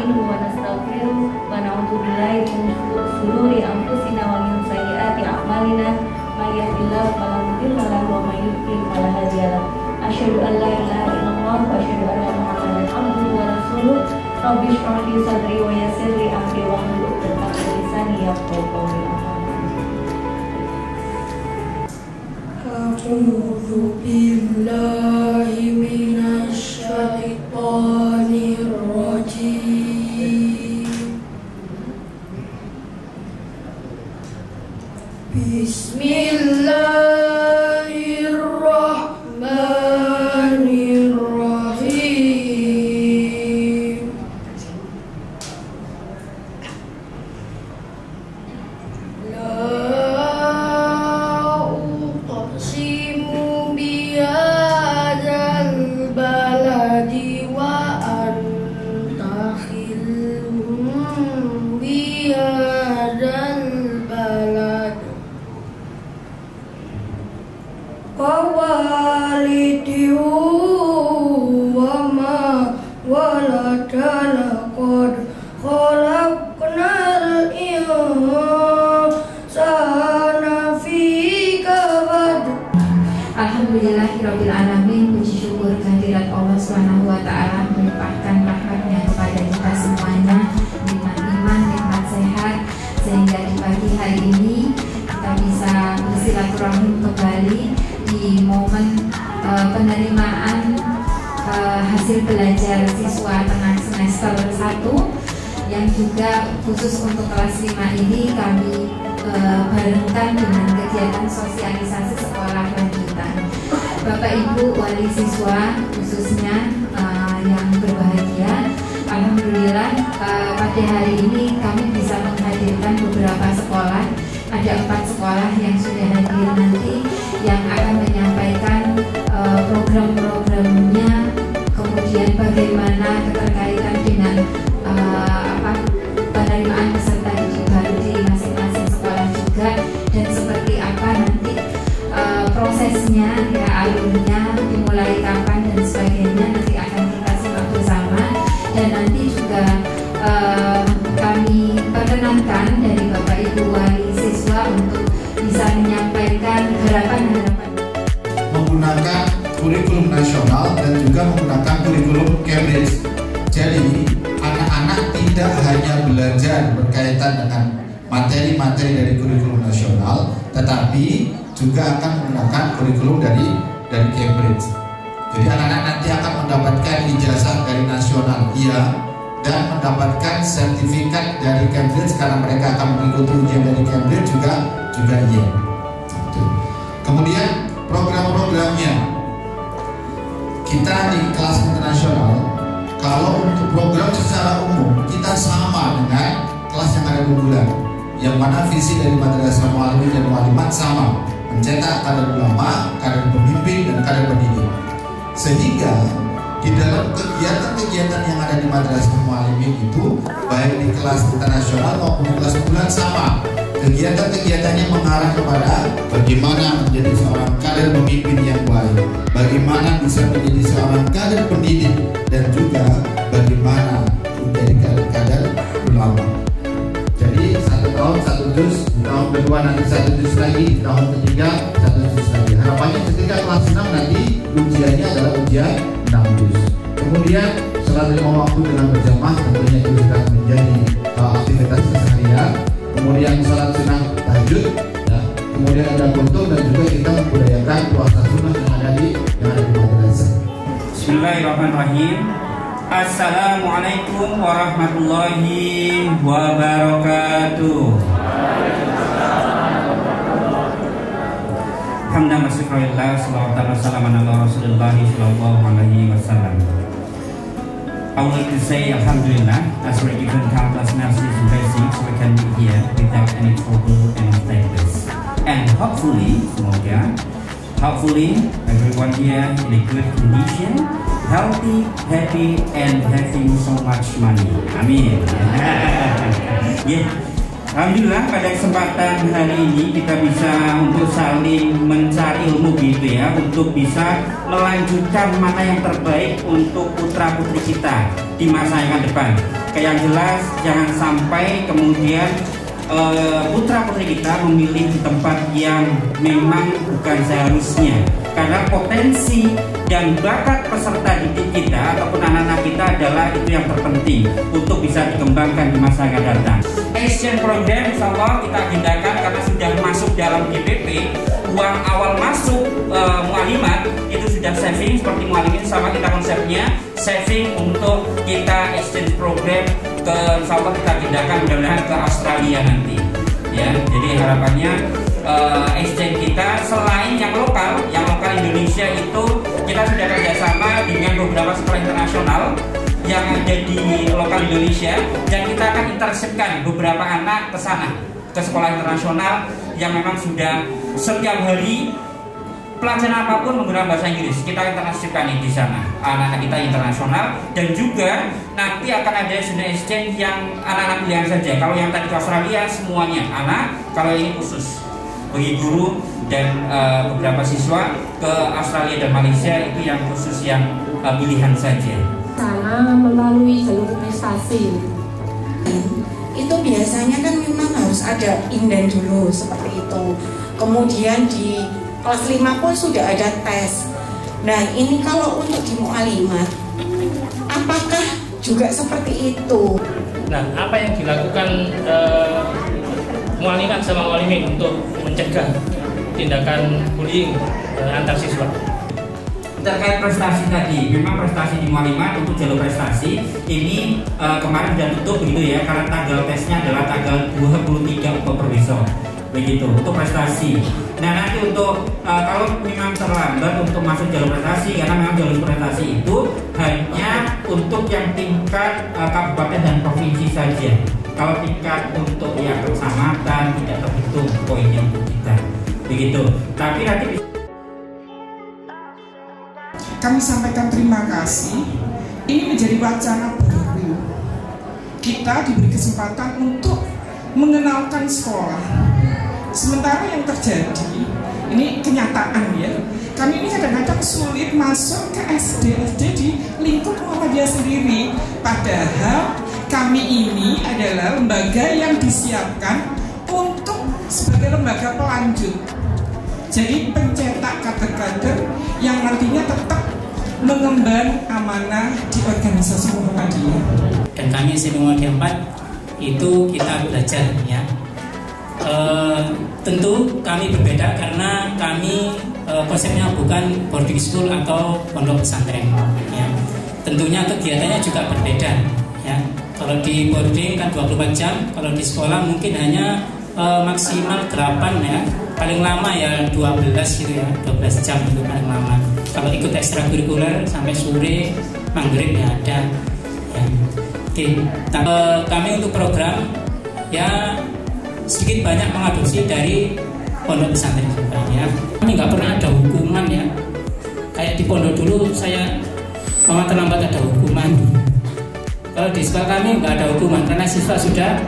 nasta'inuhu wa nastaghfiruh wa na'udzu billahi min shururi anfusina wa min sayyiati a'malina may yahdihillahu fala mudilla lahu wa may yudlil fala hadiya lahu. Asyhadu an la ilaha illallah wa asyhadu anna Muhammadan abduhu wa rasuluh. Rabbi shrah li sadri wa yassir li amri wahlul 'uqdatam min lisani yafqahu qawli. A'udzu billahi minasy syaithanir rajim. Bismillahirrahmanirrahim. Alhamdulillahirabbil alamin, puji syukur kehadirat Allah Subhanahu wa taala melimpahkan rahmatnya kepada kita semuanya, nikmat iman, nikmat sehat, sehingga di pagi hari ini kita bisa bersilaturahim kembali di momen penerimaan hasil belajar siswa tengah semester 1 yang juga khusus untuk kelas 5 ini kami barengkan dengan kegiatan sosialisasi sekolah lanjutan. Bapak Ibu wali siswa khususnya yang berbahagia, alhamdulillah pada hari ini kami bisa menghadirkan beberapa sekolah. Ada 4 sekolah yang sudah hadir nanti yang akan menyampaikan program-programnya, kemudian bagaimana keterkaitan dengan penerimaan peserta didik baru di masing-masing sekolah juga, dan seperti apa nanti prosesnya, ya, alurnya dimulai kapan dan sebagainya nanti akan kita simak bersama. Dan nanti juga kami perkenankan dari Bapak Ibu wali siswa untuk bisa menyampaikan harapan-harapan menggunakan kurikulum nasional dan juga menggunakan kurikulum Cambridge. Jadi anak-anak tidak hanya belajar berkaitan dengan materi-materi dari kurikulum nasional, tetapi juga akan menggunakan kurikulum dari Cambridge. Jadi anak-anak nanti akan mendapatkan ijazah dari nasional, iya, dan mendapatkan sertifikat dari Cambridge karena mereka akan mengikuti ujian dari Cambridge juga iya. Kemudian program-programnya kita di kelas internasional, kalau untuk program secara umum kita sama dengan kelas yang ada 2 bulan, yang mana visi dari Madrasah Muallimin dan Muallimat sama, mencetak kader ulama, kader pemimpin, dan kader pendidik. Sehingga di dalam kegiatan-kegiatan yang ada di Madrasah Muallimin itu, baik di kelas internasional maupun di kelas bulan sama, kegiatan-kegiatannya mengarah kepada bagaimana menjadi seorang kader pemimpin yang baik, bagaimana bisa menjadi seorang kader pendidik, dan juga bagaimana menjadi kader ulama. Jadi 1 tahun 1 juz, di tahun kedua nanti 1 juz lagi, di tahun ketiga 1 juz lagi. Harapannya ketika kelas 6 nanti ujiannya adalah ujian 6 juz. Kemudian setelah 5 waktu dengan berjamaah, tentunya itu sudah menjadi aktivitas keseharian. Kemudian salat sunnah tahajud, ya. Kemudian ada kuntum, dan juga kita membudayakan puasa sunnah yang ada di madrasah. Bismillahirrahmanirrahim. Assalamualaikum warahmatullahi wabarakatuh. Hamdan wa syukurillah, salawatan wa salaman ala Rasulillah sallallahu alaihi wasallam. I would like to say Alhamdulillah, as we're given countless mercies and blessings, we can be here without any trouble and status. And hopefully, semoga, everyone here in a good condition, healthy, happy, and having so much money. Amin. Yeah. Alhamdulillah pada kesempatan hari ini kita bisa untuk saling mencari ilmu gitu ya, untuk bisa melanjutkan mana yang terbaik untuk putra putri kita di masa yang akan depan. Kayak yang jelas jangan sampai kemudian putra putri kita memilih di tempat yang memang bukan seharusnya, karena potensi dan bakat peserta didik kita ataupun anak-anak kita adalah itu yang terpenting untuk bisa dikembangkan di masa yang akan datang. Exchange program insya Allah kita agendakan karena sudah masuk dalam GPP. Uang awal masuk mualimat itu sudah saving seperti mualimin, sama kita konsepnya saving untuk kita exchange program ke, insya Allah kita agendakan mudah-mudahan ke Australia nanti ya. Jadi harapannya exchange kita selain yang lokal Indonesia itu kita sudah kerjasama dengan beberapa sekolah internasional yang ada di lokal Indonesia, dan kita akan intersipkan beberapa anak ke sana, ke sekolah internasional yang memang sudah setiap hari pelajaran apapun menggunakan bahasa Inggris. Kita intersipkan di sana anak-anak kita internasional, dan juga nanti akan ada student exchange yang anak-anak pilihan saja. Kalau yang tadi ke Australia semuanya anak, kalau ini khusus bagi guru dan beberapa siswa ke Australia dan Malaysia itu yang khusus yang pilihan saja. Sana melalui jalur prestasi. Itu biasanya kan memang harus ada inden dulu seperti itu. Kemudian di kelas 5 pun sudah ada tes. Nah ini kalau untuk di mualimat, apakah juga seperti itu? Nah, apa yang dilakukan mualimat sama mualimin untuk mencegah tindakan bullying antar siswa? Terkait prestasi tadi, memang prestasi di mualimat untuk jalur prestasi ini kemarin sudah tutup begitu ya, karena tanggal tesnya adalah tanggal 23 Oktober besok begitu untuk prestasi. Nah nanti untuk kalau memang terlambat untuk masuk jalur prestasi, karena memang jalur prestasi itu hanya untuk yang tingkat kabupaten dan provinsi saja. Kalau tingkat untuk yang kecamatan tidak terhitung poinnya untuk kita begitu. Tapi nanti kami sampaikan terima kasih. Ini menjadi wacana baru. Kita diberi kesempatan untuk mengenalkan sekolah. Sementara yang terjadi, ini kenyataan ya. Kami ini kadang-kadang sulit masuk ke SD di lingkup Muhammadiyah sendiri. Padahal kami ini adalah lembaga yang disiapkan untuk sebagai lembaga pelanjut. Jadi pencetak kader-kader yang nantinya tetap mengemban amanah di organisasi Muhammadiyah. Dan kami SMP Muhammadiyah 4 itu kita belajar ya. Tentu kami berbeda karena kami konsepnya bukan boarding school atau pondok pesantren ya. Tentunya kegiatannya juga berbeda ya. Kalau di boarding kan 24 jam, kalau di sekolah mungkin hanya maksimal 8 ya. Paling lama ya 12 gitu ya, 12 jam itu paling lama. Kalau ikut ekstrakurikuler sampai sore maghrib ya ada ya. Oke. Kami untuk program ya sedikit banyak mengadopsi dari pondok pesantren juga ya. Kami nggak pernah ada hukuman ya. Kayak di pondok dulu saya mama terlambat ada hukuman. Kalau di sekolah kami nggak ada hukuman karena siswa sudah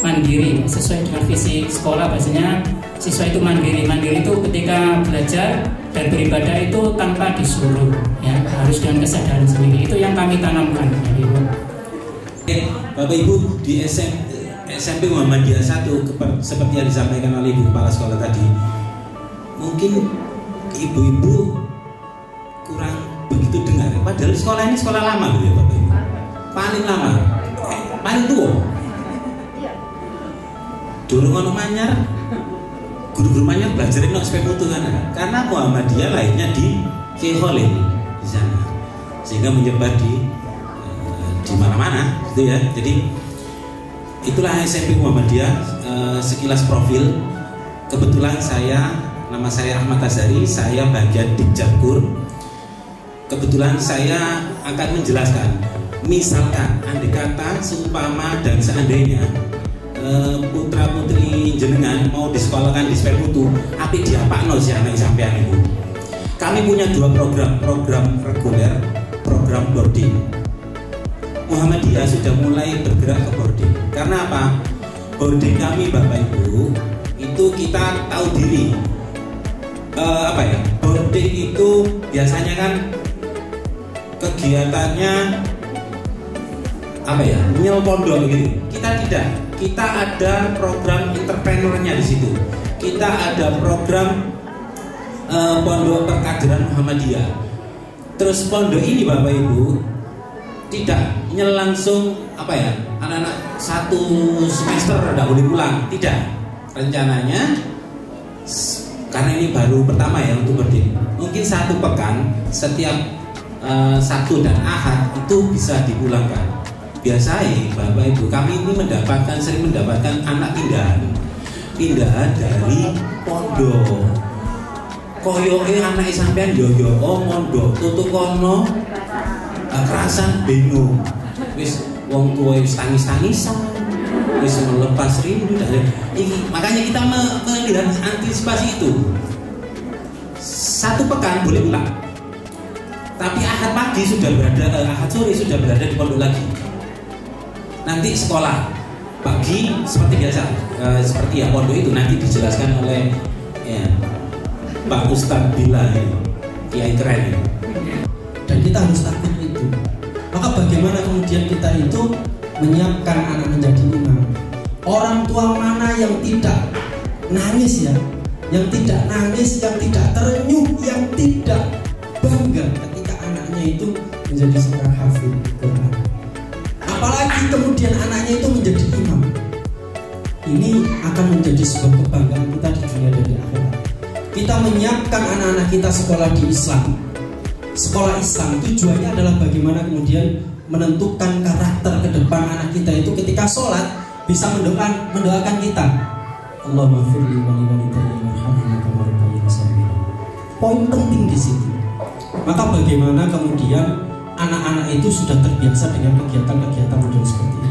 mandiri sesuai dengan visi sekolah. Biasanya siswa itu mandiri. Mandiri itu ketika belajar dan beribadah itu tanpa disuruh ya, harus dengan kesadaran sendiri. Itu yang kami tanamkan ya, Bapak Ibu di SMP Muhammadiyah 1 seperti yang disampaikan oleh Ibu Kepala Sekolah tadi, mungkin ibu-ibu kurang begitu dengar. Padahal sekolah ini sekolah lama gitu ya Bapak Ibu. Paling lama, paling tua. Dulu ngono manyar, guru-guru manyar belajarin no SP mutu kan. Karena Muhammadiyah lahirnya di Kholil di sana, sehingga menyebar di mana-mana, gitu ya. Jadi itulah SMP Muhammadiyah sekilas profil. Kebetulan nama saya Ahmad Azhari, saya bagian Dikjabkur. Kebetulan saya akan menjelaskan, misalkan andai kata seumpama dan seandainya putra putri jenengan mau disekolahkan di SP mutu, api diapakno si anak sampean itu. Kami punya dua program reguler, program boarding. Muhammadiyah sudah mulai bergerak ke boarding. Karena apa? boarding kami Bapak Ibu itu kita tahu diri. Boarding itu biasanya kan kegiatannya nyel pondok gitu. Kita tidak. Kita ada program entrepreneurnya di situ. Kita ada program pondok perkaderan Muhammadiyah. Terus pondok ini Bapak Ibu tidak nyel langsung anak-anak satu semester tidak boleh pulang, tidak. Rencananya karena ini baru pertama ya untuk boarding, mungkin 1 pekan setiap Sabtu dan Ahad itu bisa dipulangkan. Biasanya Bapak Ibu kami ini sering mendapatkan anak pindahan dari pondok. Koyoke anak sampean yo mondok tutuk kono kerasan bingung. Wis wong tua wis tangis-tangisan, wis melepas rindu dan ini makanya kita melihat antisipasi itu. 1 pekan boleh pulang. Tapi Ahad pagi Ahad sore sudah berada di pondok lagi. Nanti sekolah pagi seperti biasa, seperti yang pondok itu nanti dijelaskan oleh Pak Ustadz Bila ini, kiai keren ini. Dan kita harus takut itu. Maka bagaimana kemudian kita itu menyiapkan anak menjadi imam? Orang tua mana yang tidak nangis ya? Yang tidak nangis, yang tidak terenyuh, yang tidak bangga ketika anaknya itu menjadi seorang hafid Quran. Apalagi kemudian anaknya itu menjadi imam. Ini akan menjadi sebuah kebanggaan kita di dunia dan di akhirat. Kita menyiapkan anak-anak kita sekolah di Islam. Sekolah Islam tujuannya adalah bagaimana kemudian menentukan karakter ke depan anak kita itu ketika sholat bisa mendoakan kita. Allahumma firli wa li walidayya warhamhuma kama rabbayani shaghira. Poin penting di situ. Maka bagaimana kemudian anak-anak itu sudah terbiasa dengan kegiatan-kegiatan model seperti ini.